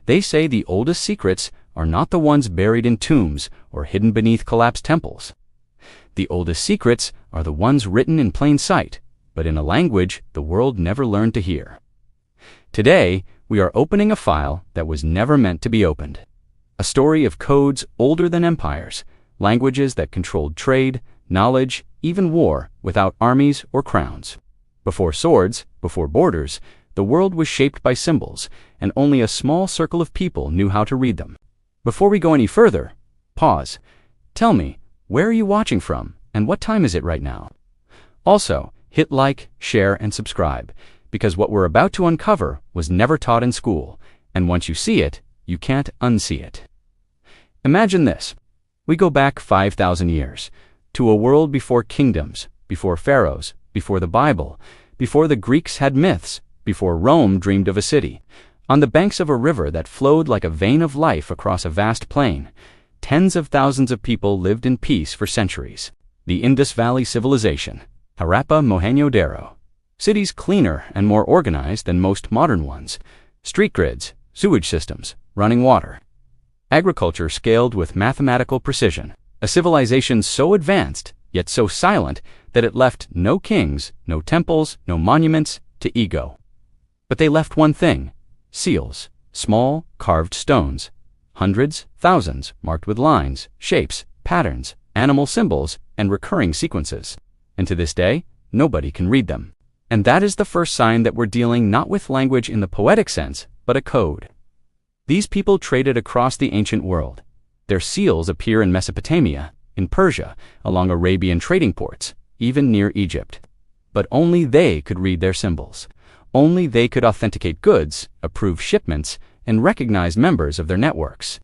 They say the oldest secrets are not the ones buried in tombs or hidden beneath collapsed temples. The oldest secrets are the ones written in plain sight, but in a language the world never learned to hear. Today, we are opening a file that was never meant to be opened. A story of codes older than empires, languages that controlled trade, knowledge, even war, without armies or crowns. Before swords, before borders, the world was shaped by symbols, and only a small circle of people knew how to read them. Before we go any further, pause. Tell me, where are you watching from, and what time is it right now? Also, hit like, share, and subscribe, because what we're about to uncover was never taught in school, and once you see it, you can't unsee it. Imagine this. We go back 5,000 years, to a world before kingdoms, before pharaohs, before the Bible, before the Greeks had myths, before Rome dreamed of a city. On the banks of a river that flowed like a vein of life across a vast plain, tens of thousands of people lived in peace for centuries. The Indus Valley Civilization, Harappa, Mohenjo-daro. Cities cleaner and more organized than most modern ones. Street grids, sewage systems, running water. Agriculture scaled with mathematical precision. A civilization so advanced, yet so silent, that it left no kings, no temples, no monuments to ego. But they left one thing: seals, small, carved stones. Hundreds, thousands, marked with lines, shapes, patterns, animal symbols, and recurring sequences. And to this day, nobody can read them. And that is the first sign that we're dealing not with language in the poetic sense, but a code. These people traded across the ancient world. Their seals appear in Mesopotamia, in Persia, along Arabian trading ports, even near Egypt. But only they could read their symbols. Only they could authenticate goods, approve shipments, and recognize members of their networks.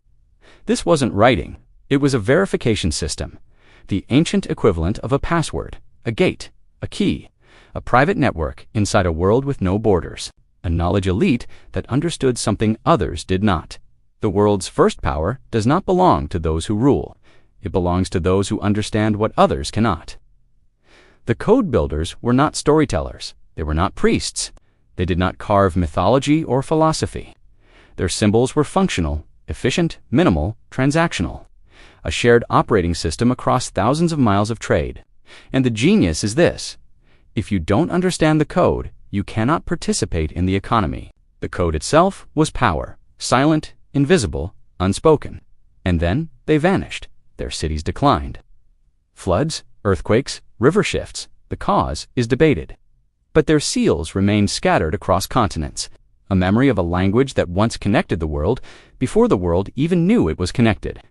This wasn't writing. It was a verification system, the ancient equivalent of a password, a gate, a key, a private network inside a world with no borders, a knowledge elite that understood something others did not. The world's first power does not belong to those who rule. It belongs to those who understand what others cannot. The code builders were not storytellers. They were not priests. They did not carve mythology or philosophy. Their symbols were functional, efficient, minimal, transactional. A shared operating system across thousands of miles of trade. And the genius is this: if you don't understand the code, you cannot participate in the economy. The code itself was power, silent, invisible, unspoken. And then they vanished. Their cities declined. Floods, earthquakes, river shifts, the cause is debated. But their seals remained scattered across continents, a memory of a language that once connected the world before the world even knew it was connected.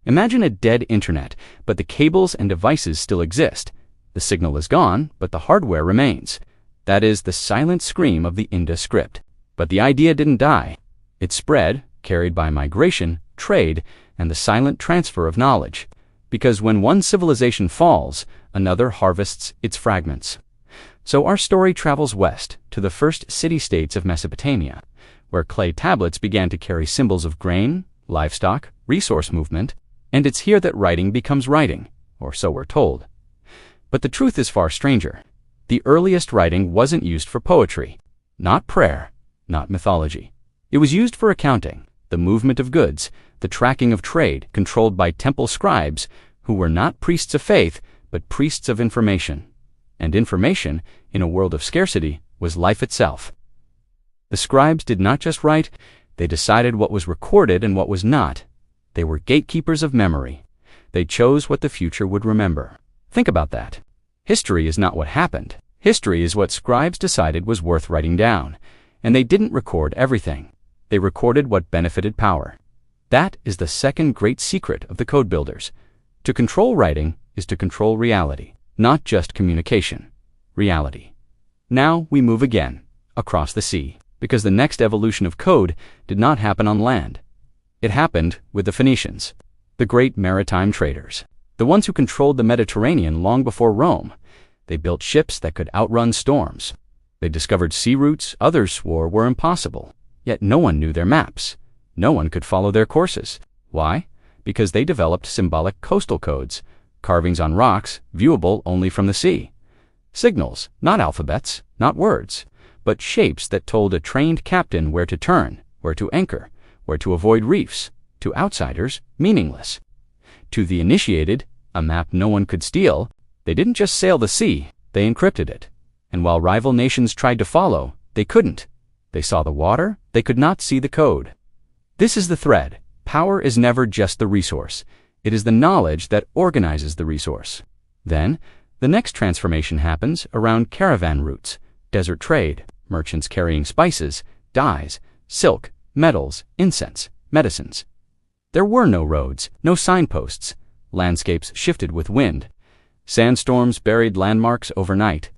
Imagine a dead internet, but the cables and devices still exist. The signal is gone, but the hardware remains. That is the silent scream of the Indus script. But the idea didn't die. It spread, carried by migration, trade, and the silent transfer of knowledge. Because when one civilization falls, another harvests its fragments. So our story travels west to the first city-states of Mesopotamia, where clay tablets began to carry symbols of grain, livestock, resource movement, and it's here that writing becomes writing, or so we're told. But the truth is far stranger. The earliest writing wasn't used for poetry, not prayer, not mythology. It was used for accounting, the movement of goods, the tracking of trade, controlled by temple scribes who were not priests of faith, but priests of information. And information, in a world of scarcity, was life itself. The scribes did not just write, they decided what was recorded and what was not. They were gatekeepers of memory. They chose what the future would remember. Think about that. History is not what happened. History is what scribes decided was worth writing down. And they didn't record everything. They recorded what benefited power. That is the second great secret of the code builders. To control writing is to control reality, not just communication. Reality. Now we move again, across the sea, because the next evolution of code did not happen on land. It happened with the Phoenicians, the great maritime traders, the ones who controlled the Mediterranean long before Rome. They built ships that could outrun storms. They discovered sea routes others swore were impossible, yet no one knew their maps. No one could follow their courses. Why? Because they developed symbolic coastal codes, carvings on rocks viewable only from the sea. Signals, not alphabets, not words, but shapes that told a trained captain where to turn, where to anchor, were to avoid reefs. To outsiders, meaningless. To the initiated, a map no one could steal. They didn't just sail the sea, they encrypted it. And while rival nations tried to follow, they couldn't. They saw the water, they could not see the code. This is the thread. Power is never just the resource. It is the knowledge that organizes the resource. Then, the next transformation happens around caravan routes, desert trade, merchants carrying spices, dyes, silk, metals, incense, medicines. There were no roads, no signposts. Landscapes shifted with wind. Sandstorms buried landmarks overnight.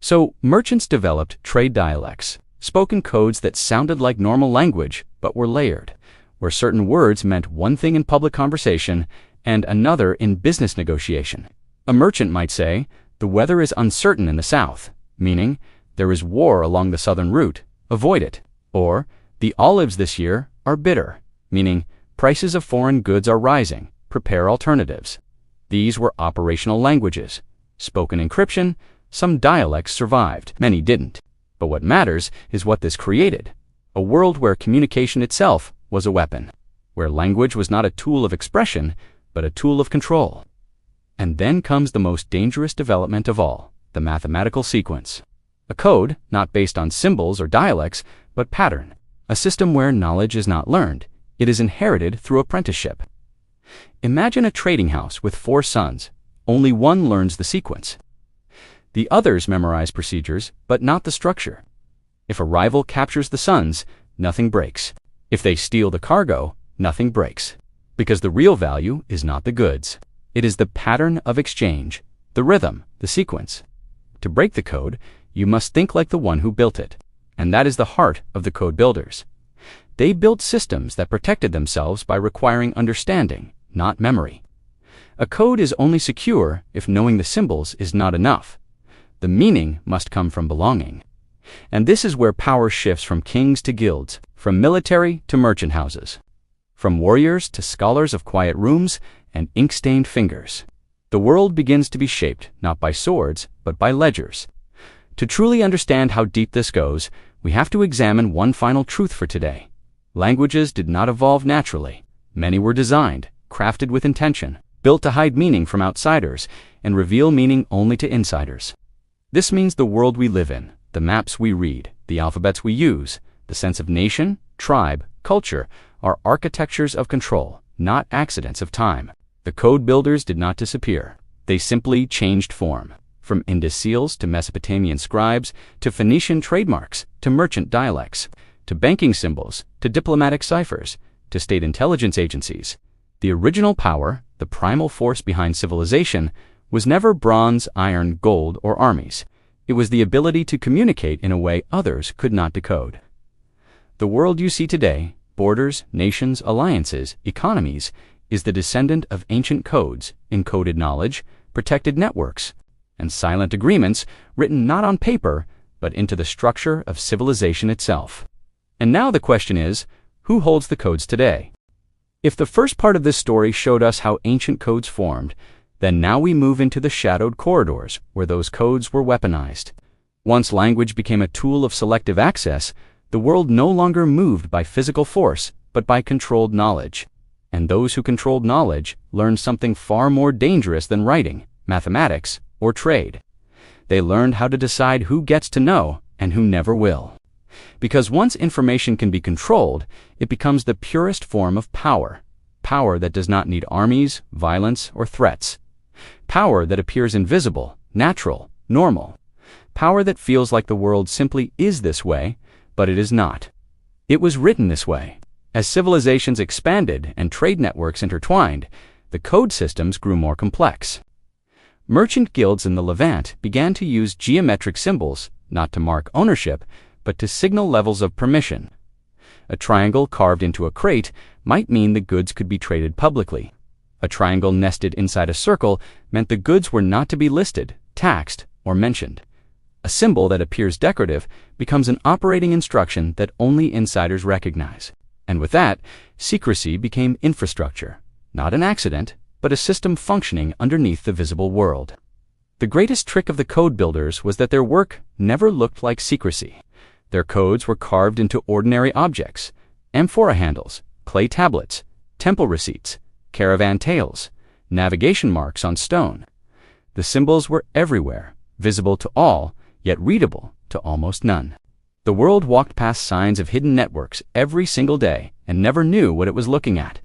So merchants developed trade dialects, spoken codes that sounded like normal language but were layered, where certain words meant one thing in public conversation and another in business negotiation. A merchant might say, "The weather is uncertain in the south," meaning, "There is war along the southern route, avoid it." Or, "The olives this year are bitter," meaning, "Prices of foreign goods are rising, prepare alternatives." These were operational languages. Spoken encryption, some dialects survived, many didn't. But what matters is what this created. A world where communication itself was a weapon, where language was not a tool of expression, but a tool of control. And then comes the most dangerous development of all, the mathematical sequence. A code, not based on symbols or dialects, but pattern. A system where knowledge is not learned, it is inherited through apprenticeship. Imagine a trading house with 4 sons. Only one learns the sequence. The others memorize procedures, but not the structure. If a rival captures the sons, nothing breaks. If they steal the cargo, nothing breaks. Because the real value is not the goods. It is the pattern of exchange, the rhythm, the sequence. To break the code, you must think like the one who built it. And that is the heart of the code builders. They built systems that protected themselves by requiring understanding, not memory. A code is only secure if knowing the symbols is not enough. The meaning must come from belonging. And this is where power shifts from kings to guilds, from military to merchant houses, from warriors to scholars of quiet rooms and ink-stained fingers. The world begins to be shaped not by swords, but by ledgers. To truly understand how deep this goes, we have to examine one final truth for today. Languages did not evolve naturally. Many were designed, crafted with intention, built to hide meaning from outsiders and reveal meaning only to insiders. This means the world we live in, the maps we read, the alphabets we use, the sense of nation, tribe, culture, are architectures of control, not accidents of time. The code builders did not disappear. They simply changed form. From Indus seals to Mesopotamian scribes, to Phoenician trademarks, to merchant dialects, to banking symbols, to diplomatic ciphers, to state intelligence agencies. The original power, the primal force behind civilization, was never bronze, iron, gold, or armies. It was the ability to communicate in a way others could not decode. The world you see today, borders, nations, alliances, economies, is the descendant of ancient codes, encoded knowledge, protected networks, and silent agreements written not on paper, but into the structure of civilization itself. And now the question is, who holds the codes today? If the first part of this story showed us how ancient codes formed, then now we move into the shadowed corridors where those codes were weaponized. Once language became a tool of selective access, the world no longer moved by physical force, but by controlled knowledge. And those who controlled knowledge learned something far more dangerous than writing, mathematics, or trade. They learned how to decide who gets to know and who never will. Because once information can be controlled, it becomes the purest form of power. Power that does not need armies, violence, or threats. Power that appears invisible, natural, normal. Power that feels like the world simply is this way, but it is not. It was written this way. As civilizations expanded and trade networks intertwined, the code systems grew more complex. Merchant guilds in the Levant began to use geometric symbols, not to mark ownership, but to signal levels of permission. A triangle carved into a crate might mean the goods could be traded publicly. A triangle nested inside a circle meant the goods were not to be listed, taxed, or mentioned. A symbol that appears decorative becomes an operating instruction that only insiders recognize. And with that, secrecy became infrastructure, not an accident, but a system functioning underneath the visible world. The greatest trick of the code builders was that their work never looked like secrecy. Their codes were carved into ordinary objects, amphora handles, clay tablets, temple receipts, caravan tales, navigation marks on stone. The symbols were everywhere, visible to all, yet readable to almost none. The world walked past signs of hidden networks every single day and never knew what it was looking at.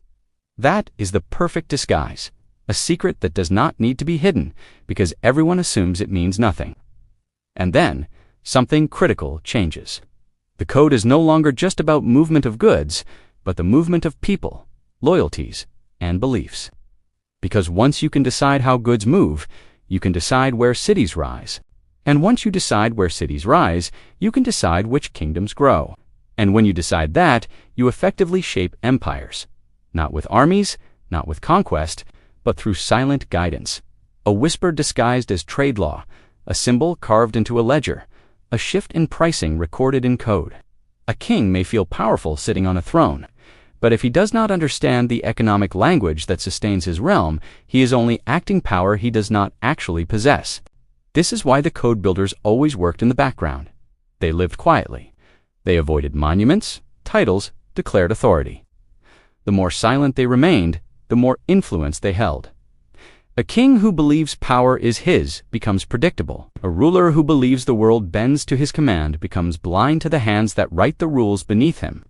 That is the perfect disguise, a secret that does not need to be hidden because everyone assumes it means nothing. And then, something critical changes. The code is no longer just about movement of goods, but the movement of people, loyalties, and beliefs. Because once you can decide how goods move, you can decide where cities rise. And once you decide where cities rise, you can decide which kingdoms grow. And when you decide that, you effectively shape empires. Not with armies, not with conquest, but through silent guidance. A whisper disguised as trade law, a symbol carved into a ledger, a shift in pricing recorded in code. A king may feel powerful sitting on a throne, but if he does not understand the economic language that sustains his realm, he is only acting power he does not actually possess. This is why the code builders always worked in the background. They lived quietly. They avoided monuments, titles, declared authority. The more silent they remained, the more influence they held. A king who believes power is his becomes predictable. A ruler who believes the world bends to his command becomes blind to the hands that write the rules beneath him.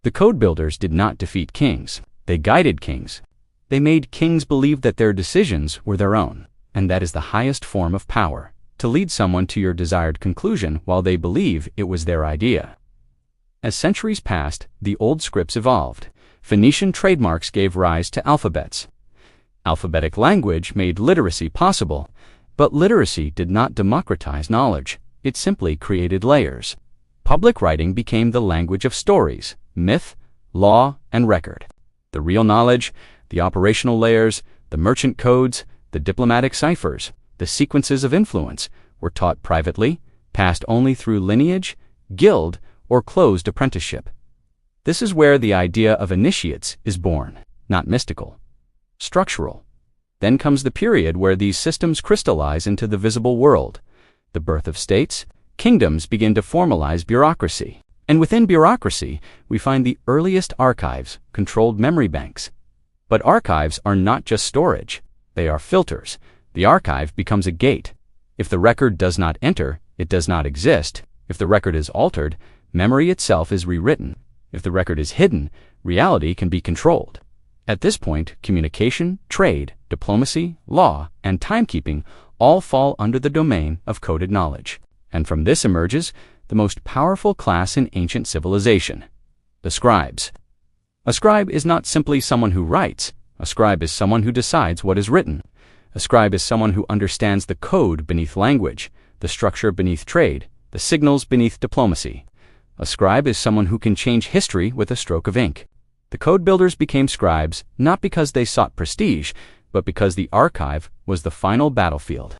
The code builders did not defeat kings. They guided kings. They made kings believe that their decisions were their own. And that is the highest form of power, to lead someone to your desired conclusion while they believe it was their idea. As centuries passed, the old scripts evolved. Phoenician trademarks gave rise to alphabets. Alphabetic language made literacy possible, but literacy did not democratize knowledge. It simply created layers. Public writing became the language of stories, myth, law, and record. The real knowledge, the operational layers, the merchant codes, the diplomatic ciphers, the sequences of influence, were taught privately, passed only through lineage, guild, or closed apprenticeship. This is where the idea of initiates is born, not mystical, structural. Then comes the period where these systems crystallize into the visible world. The birth of states, kingdoms begin to formalize bureaucracy. And within bureaucracy, we find the earliest archives, controlled memory banks. But archives are not just storage. They are filters. The archive becomes a gate. If the record does not enter, it does not exist. If the record is altered, memory itself is rewritten. If the record is hidden, reality can be controlled. At this point, communication, trade, diplomacy, law, and timekeeping all fall under the domain of coded knowledge. And from this emerges the most powerful class in ancient civilization, the scribes. A scribe is not simply someone who writes. A scribe is someone who decides what is written. A scribe is someone who understands the code beneath language, the structure beneath trade, the signals beneath diplomacy. A scribe is someone who can change history with a stroke of ink. The code builders became scribes not because they sought prestige, but because the archive was the final battlefield.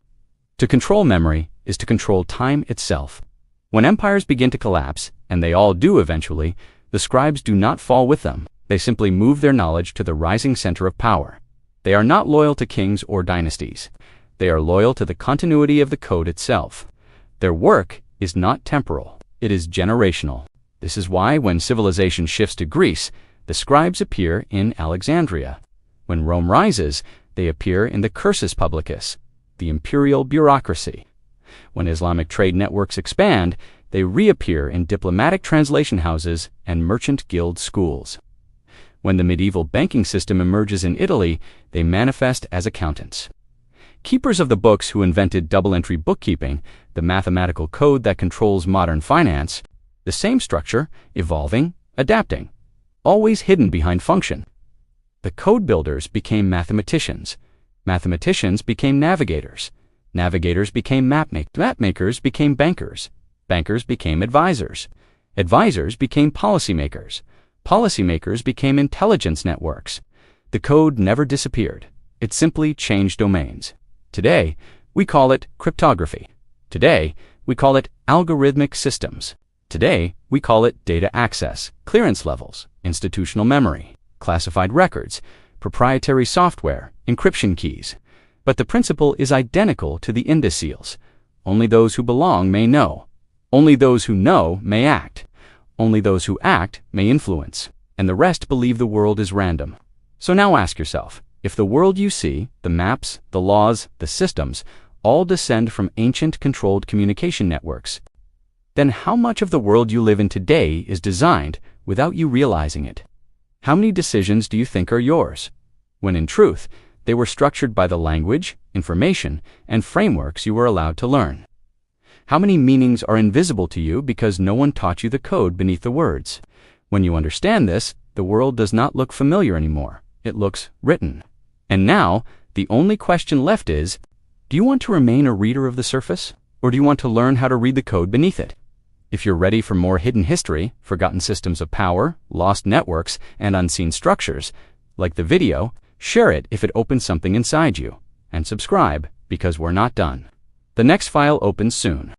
To control memory is to control time itself. When empires begin to collapse, and they all do eventually, the scribes do not fall with them. They simply move their knowledge to the rising center of power. They are not loyal to kings or dynasties. They are loyal to the continuity of the code itself. Their work is not temporal. It is generational. This is why when civilization shifts to Greece, the scribes appear in Alexandria. When Rome rises, they appear in the cursus publicus, the imperial bureaucracy. When Islamic trade networks expand, they reappear in diplomatic translation houses and merchant guild schools. When the medieval banking system emerges in Italy, they manifest as accountants. Keepers of the books who invented double-entry bookkeeping, the mathematical code that controls modern finance, the same structure, evolving, adapting, always hidden behind function. The code builders became mathematicians. Mathematicians became navigators. Navigators became mapmakers. Mapmakers became bankers. Bankers became advisors. Advisors became policymakers. Policymakers became intelligence networks. The code never disappeared. It simply changed domains. Today, we call it cryptography. Today, we call it algorithmic systems. Today, we call it data access, clearance levels, institutional memory, classified records, proprietary software, encryption keys. But the principle is identical to the indices. Only those who belong may know. Only those who know may act. Only those who act may influence. and the rest believe the world is random. So now ask yourself, if the world you see, the maps, the laws, the systems, all descend from ancient controlled communication networks, then how much of the world you live in today is designed without you realizing it? How many decisions do you think are yours, when in truth, they were structured by the language, information, and frameworks you were allowed to learn? How many meanings are invisible to you because no one taught you the code beneath the words? When you understand this, the world does not look familiar anymore. It looks written. And now, the only question left is, do you want to remain a reader of the surface, or do you want to learn how to read the code beneath it? If you're ready for more hidden history, forgotten systems of power, lost networks, and unseen structures, like the video, share it if it opens something inside you, and subscribe because we're not done. The next file opens soon.